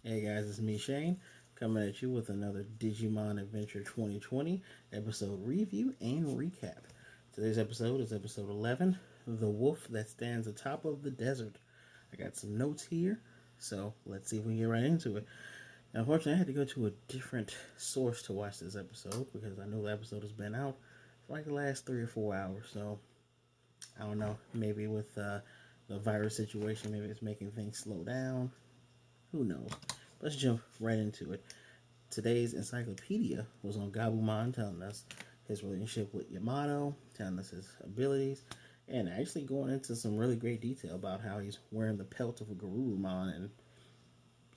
Hey guys, it's me Shane coming at you with another Digimon Adventure 2020 episode review and recap. Today's episode is episode 11, The Wolf That Stands Atop of the Desert. I got some notes here, so let's see if we can get right into it. Now, unfortunately, I had to go to a different source to watch this episode because I know the episode has been out for like the last 3 or 4 hours, so I don't know, maybe with the virus situation, maybe it's making things slow down. Who knows? Let's jump right into it. Today's encyclopedia was on Gabumon, telling us his relationship with Yamato, telling us his abilities, and actually going into some really great detail about how he's wearing the pelt of a Garurumon, and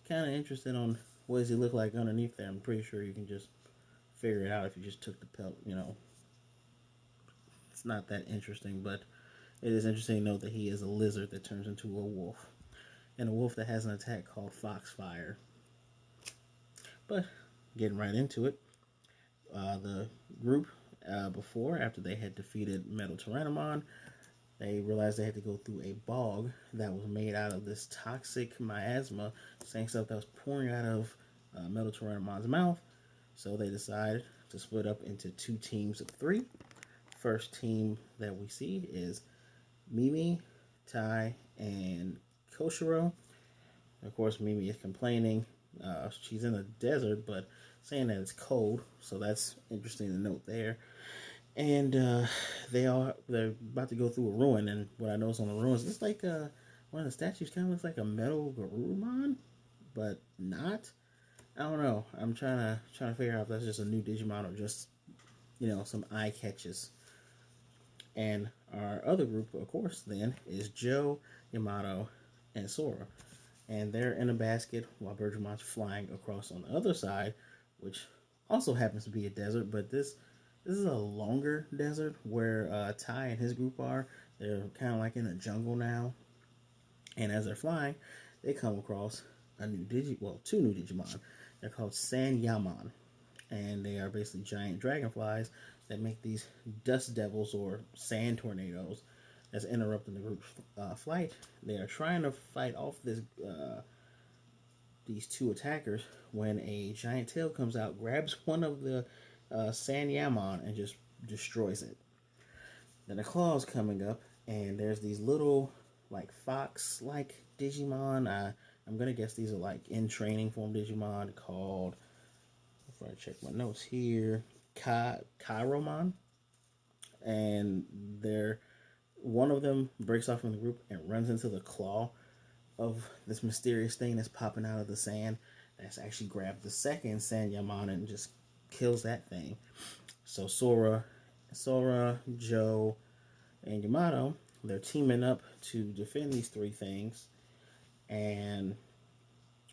kind of interested on what does he look like underneath there. I'm pretty sure you can just figure it out if you just took the pelt. It's not that interesting, but it is interesting to note that he is a lizard that turns into a wolf, and a wolf that has an attack called Foxfire. But getting right into it, the group after they had defeated Metal Tyrannomon, they realized they had to go through a bog that was made out of this toxic miasma, same stuff that was pouring out of Metal Tyrannomon's mouth. So they decided to split up into two teams of three. First team that we see is Mimi, Tai, and Koshiro. Of course, Mimi is complaining. She's in the desert, but saying that it's cold, so that's interesting to note there. And they're about to go through a ruin, and what I noticed on the ruins, it's like one of the statues kind of looks like a metal Garurumon, but not. I don't know. I'm trying to figure out if that's just a new Digimon or just some eye catches. And our other group, of course, then is Joe, Yamato, and Sora, and they're in a basket while Bergamon's flying across on the other side, which also happens to be a desert, but this is a longer desert where Ty and his group are. They're kind of like in a jungle now, and as they're flying, they come across two new Digimon. They're called Sanyamon, and they are basically giant dragonflies that make these dust devils or sand tornadoes that's interrupting the group's flight. They are trying to fight off these two attackers when a giant tail comes out, grabs one of the Sanyamon, and just destroys it. Then the claws coming up, and there's these little like fox-like Digimon. I'm gonna guess these are like in training form Digimon called. Before I check my notes here, Kairomon, and they're one of them breaks off from the group and runs into the claw of this mysterious thing that's popping out of the sand. That's actually grabbed the second Sanyamon and just kills that thing. So Sora, Joe, and Yamato, they're teaming up to defend these three things. And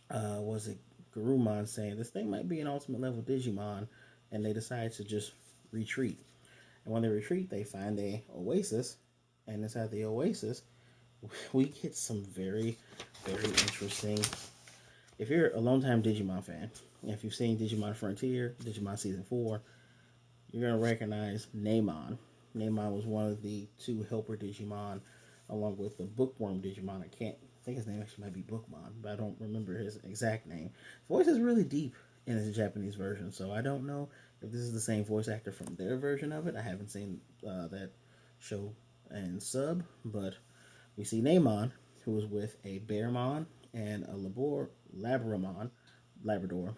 was it Garurumon saying this thing might be an ultimate level Digimon, and they decide to just retreat. And when they retreat, they find a oasis, and inside the oasis, we get some very, very interesting. If you're a longtime Digimon fan, if you've seen Digimon Frontier, Digimon Season 4, you're going to recognize Neymon. Neymon was one of the two helper Digimon, along with the bookworm Digimon. I think his name actually might be Bookmon, but I don't remember his exact name. His voice is really deep in his Japanese version, so I don't know if this is the same voice actor from their version of it. I haven't seen that show and sub, but we see Neymon, who was with a Bearmon and a Labrador,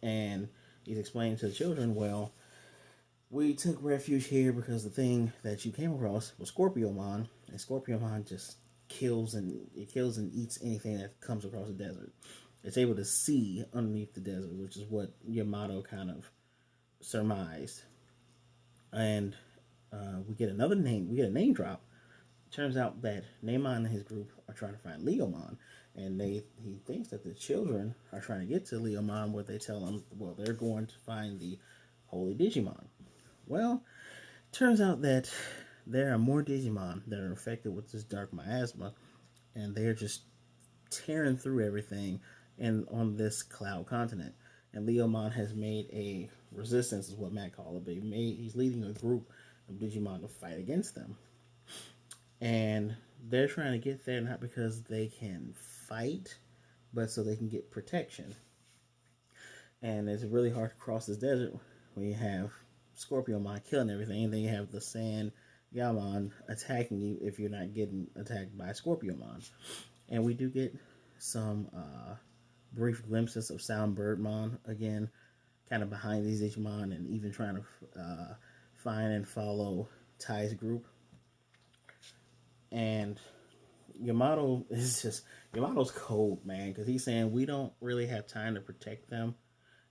and he's explaining to the children, well, we took refuge here because the thing that you came across was Scorpiomon, and Scorpiomon just kills and eats anything that comes across the desert. It's able to see underneath the desert, which is what Yamato kind of surmised. And we get another name. We get a name drop. Turns out that Neymon and his group are trying to find Leomon, and he thinks that the children are trying to get to Leomon, where they tell him, well, they're going to find the Holy Digimon. Well, turns out that there are more Digimon that are affected with this dark miasma, and they're just tearing through everything on this cloud continent. And Leomon has made a resistance, is what Matt called it. But he's leading a group of Digimon to fight against them, and they're trying to get there not because they can fight, but so they can get protection. And it's really hard to cross this desert when you have Scorpiomon killing everything, and then you have the Sand Yamon attacking you if you're not getting attacked by Scorpiomon. And we do get some brief glimpses of Soundbirdmon again, kind of behind these Digimon, and even trying to find and follow Tai's group. And Yamato's cold, man, because he's saying we don't really have time to protect them,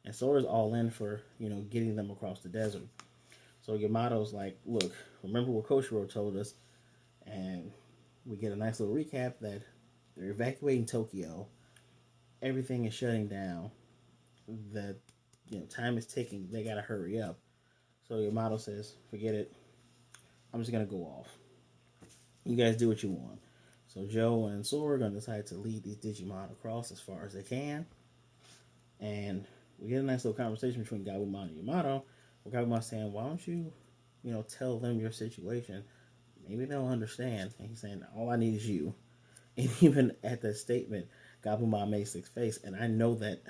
and Sora's all in for getting them across the desert. So Yamato's like, look, remember what Koshiro told us, and we get a nice little recap that they're evacuating Tokyo. Everything is shutting down. That time is ticking. They gotta hurry up. So Yamato says, forget it. I'm just gonna go off. You guys do what you want. So Joe and Sora are gonna decide to lead these Digimon across as far as they can. And we get a nice little conversation between Gabumon and Yamato. Where Gabumon's saying, why don't you, tell them your situation? Maybe they'll understand. And he's saying, all I need is you. And even at that statement, Gabumon makes his face, and I know that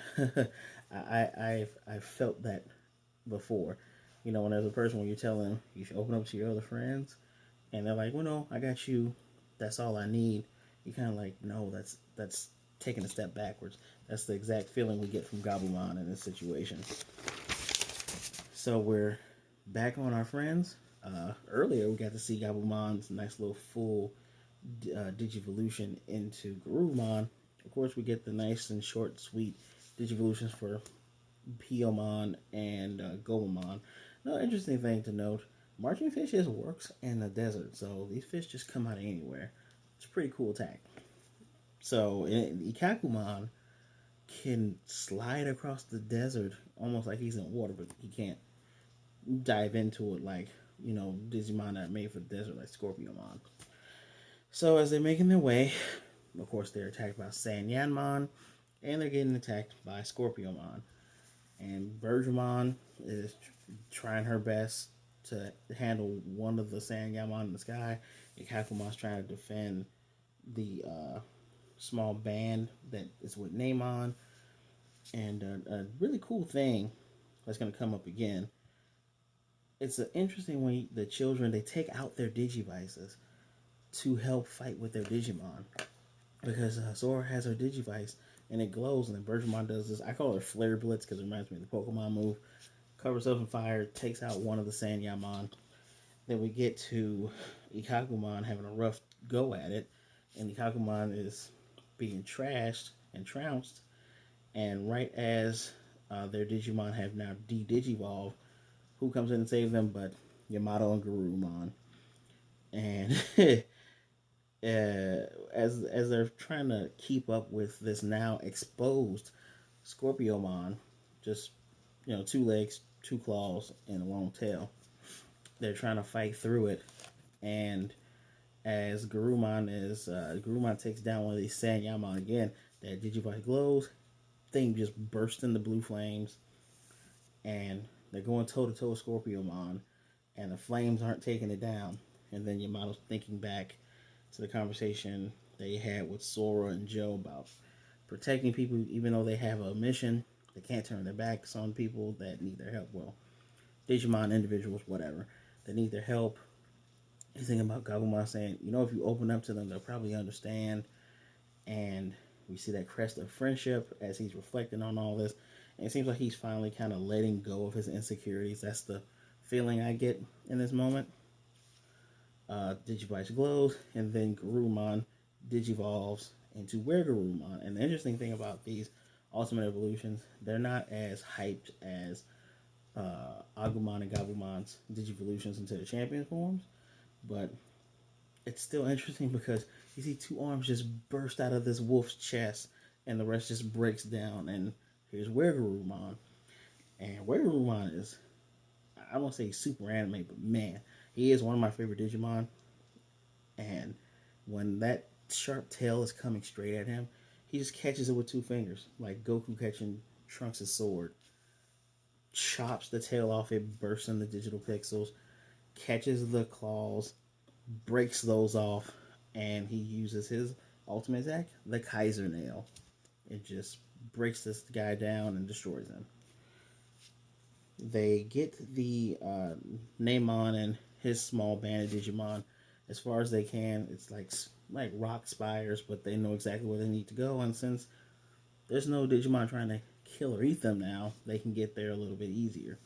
I've felt that before. When there's a person when you tell them you should open up to your other friends, and they're like, "Well, no, I got you. That's all I need." You kind of like, no, that's taking a step backwards. That's the exact feeling we get from Gabumon in this situation. So we're back on our friends. Earlier, we got to see Gabumon's nice little full Digivolution into Garurumon. Of course, we get the nice and short, sweet Digivolutions for Piyomon and Gomamon. No interesting thing to note, marching fish just works in the desert, so these fish just come out of anywhere. It's a pretty cool attack. So Ikakumon can slide across the desert almost like he's in water, but he can't dive into it like Digimon that are made for the desert like Scorpiomon. So as they're making their way, of course they're attacked by Sanyanmon, and they're getting attacked by Scorpiomon. And Bergermon is trying her best to handle one of the Sanyanmon in the sky. And Kakumon's trying to defend the small band that is with Namon. And a really cool thing that's going to come up again. It's an interesting way the children, they take out their Digivices to help fight with their Digimon. Because Sora has her Digivice and it glows, and then Bergermon does this. I call it Flare Blitz because it reminds me of the Pokemon move. Covers up in fire, takes out one of the Sanyamon. Then we get to Ikakumon having a rough go at it, and Ikakumon is being trashed and trounced. And right as their Digimon have now de-Digivolved, who comes in and saves them but Yamato and Garurumon. And as they're trying to keep up with this now exposed Scorpiomon, just two legs, two claws, and a long tail, they're trying to fight through it. And as Garurumon takes down one of these Sanyamon again, that Digivice glows, thing just bursts into blue flames, and they're going toe to toe with Scorpiomon, and the flames aren't taking it down. And then Yamato's thinking back to the conversation they had with Sora and Joe about protecting people, even though they have a mission. They can't turn their backs on people that need their help. Well, Digimon individuals, whatever, that need their help. He's thinking about Gabumon saying, if you open up to them, they'll probably understand. And we see that crest of friendship as he's reflecting on all this. And it seems like he's finally kind of letting go of his insecurities. That's the feeling I get in this moment. Digivice glows, and then Garurumon digivolves into Wergarurumon. And the interesting thing about these Ultimate Evolutions, they're not as hyped as Agumon and Gabumon's Digivolutions into the champion forms, but it's still interesting because you see two arms just burst out of this wolf's chest, and the rest just breaks down, and here's Wergarurumon. And Wergarurumon is, I won't say super anime, but man, he is one of my favorite Digimon. And when that sharp tail is coming straight at him, he just catches it with two fingers, like Goku catching Trunks' sword. Chops the tail off, it bursts into digital pixels, catches the claws, breaks those off, and he uses his ultimate attack, the Kaiser Nail. It just breaks this guy down and destroys him. They get the Namon and his small band of Digimon as far as they can. It's like rock spires, but they know exactly where they need to go. And since there's no Digimon trying to kill or eat them now, they can get there a little bit easier.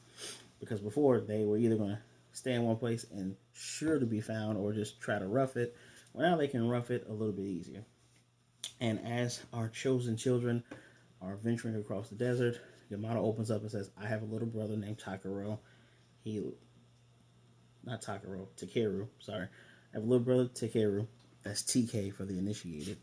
Because before, they were either going to stay in one place and sure to be found or just try to rough it. Well, now they can rough it a little bit easier. And as our chosen children are venturing across the desert, Yamato opens up and says, I have a little brother named Takaro. He, not Takaro, Takeru, sorry. I have a little brother, Takeru. That's TK for the initiated.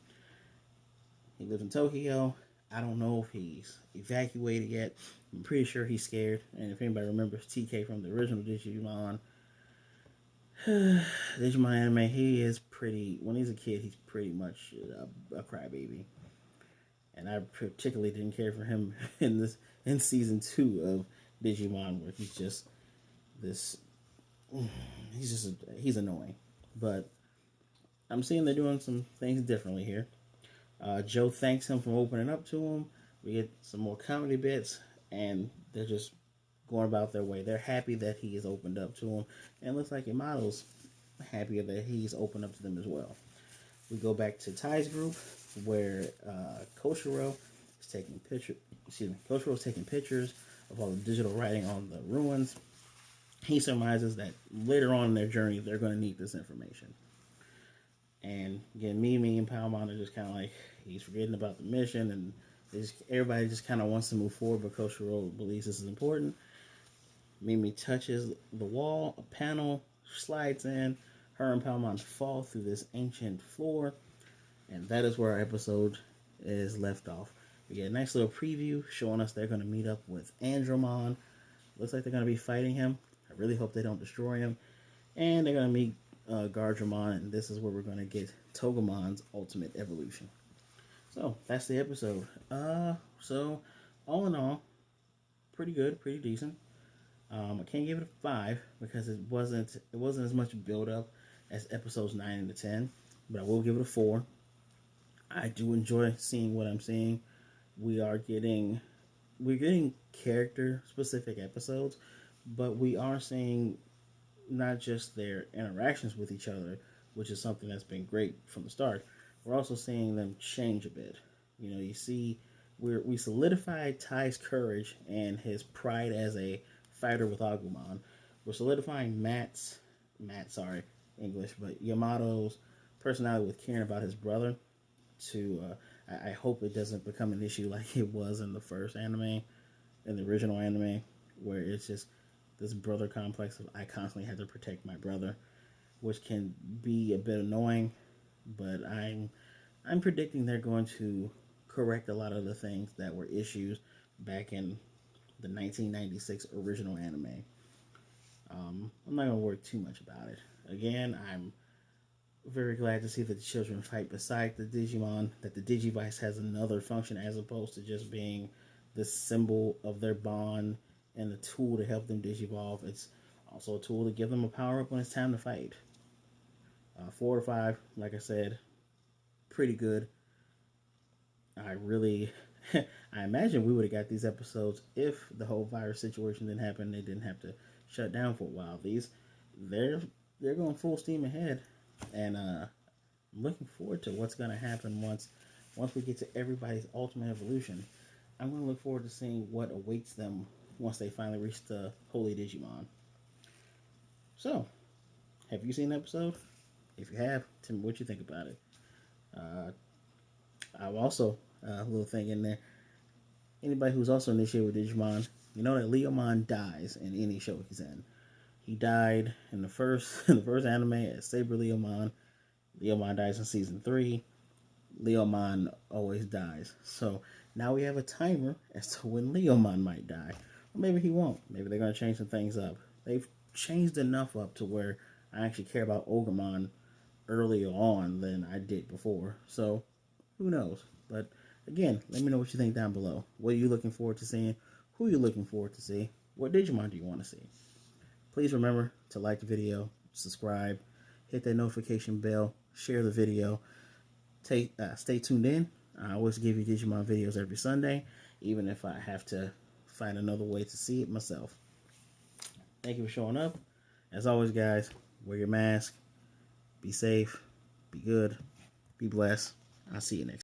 He lives in Tokyo. I don't know if he's evacuated yet. I'm pretty sure he's scared. And if anybody remembers TK from the original Digimon, Digimon anime, he is pretty, when he's a kid, he's pretty much a crybaby. And I particularly didn't care for him in season 2 of Digimon, where he's just this, he's annoying. But I'm seeing they're doing some things differently here. Joe thanks him for opening up to him. We get some more comedy bits, and they're just going about their way. They're happy that he has opened up to them, and it looks like Yamato's happier that he's opened up to them as well. We go back to Ty's group, where Koshiro is taking pictures. Koshiro is taking pictures of all the digital writing on the ruins. He surmises that later on in their journey, they're going to need this information. And again, Mimi and Palmon are just kind of like, he's forgetting about the mission, and everybody just kind of wants to move forward, but Koshiro believes this is important. Mimi touches the wall, a panel slides in, her and Palmon fall through this ancient floor, and that is where our episode is left off. We get a nice little preview showing us they're going to meet up with Andromon. Looks like they're going to be fighting him. I really hope they don't destroy him. And they're going to meet Gardramon, and this is where we're going to get Togemon's ultimate evolution. So that's the episode. So all in all, pretty good, pretty decent. I can't give it a 5 because it wasn't as much build up as episodes 9 and 10, but I will give it a 4. I do enjoy seeing what I'm seeing. We're getting character specific episodes, but we are seeing not just their interactions with each other, which is something that's been great from the start. We're also seeing them change a bit. You know, you see, we solidified Ty's courage and his pride as a fighter with Agumon. We're solidifying Yamato's personality with caring about his brother. I hope it doesn't become an issue like it was in the first anime, in the original anime, where it's just this brother complex of I constantly have to protect my brother, which can be a bit annoying, but I'm predicting they're going to correct a lot of the things that were issues back in the 1996 original anime. I'm not going to worry too much about it. Again, I'm very glad to see that the children fight beside the Digimon, that the Digivice has another function as opposed to just being the symbol of their bond and a tool to help them digivolve. It's also a tool to give them a power up when it's time to fight. 4 or 5, like I said, pretty good. I really, I imagine we would have got these episodes if the whole virus situation didn't happen. They didn't have to shut down for a while. They're going full steam ahead, and I'm looking forward to what's going to happen once we get to everybody's ultimate evolution. I'm going to look forward to seeing what awaits them once they finally reach the Holy Digimon. So, have you seen the episode? If you have, tell me what you think about it. I've also a little thing in there. Anybody who's also initiated with Digimon, you know that Leomon dies in any show he's in. He died in the first anime as Saber Leomon. Leomon dies in season 3. Leomon always dies. So now we have a timer as to when Leomon might die. Or maybe he won't. Maybe they're going to change some things up. They've changed enough up to where I actually care about Ogremon earlier on than I did before. So who knows? But again, let me know what you think down below. What are you looking forward to seeing? Who are you looking forward to see? What Digimon do you want to see? Please remember to like the video, subscribe, hit that notification bell, share the video. Stay tuned in. I always give you Digimon videos every Sunday, even if I have to find another way to see it myself. Thank you for showing up. As always, guys, wear your mask, be safe, be good, be blessed. I'll see you next time.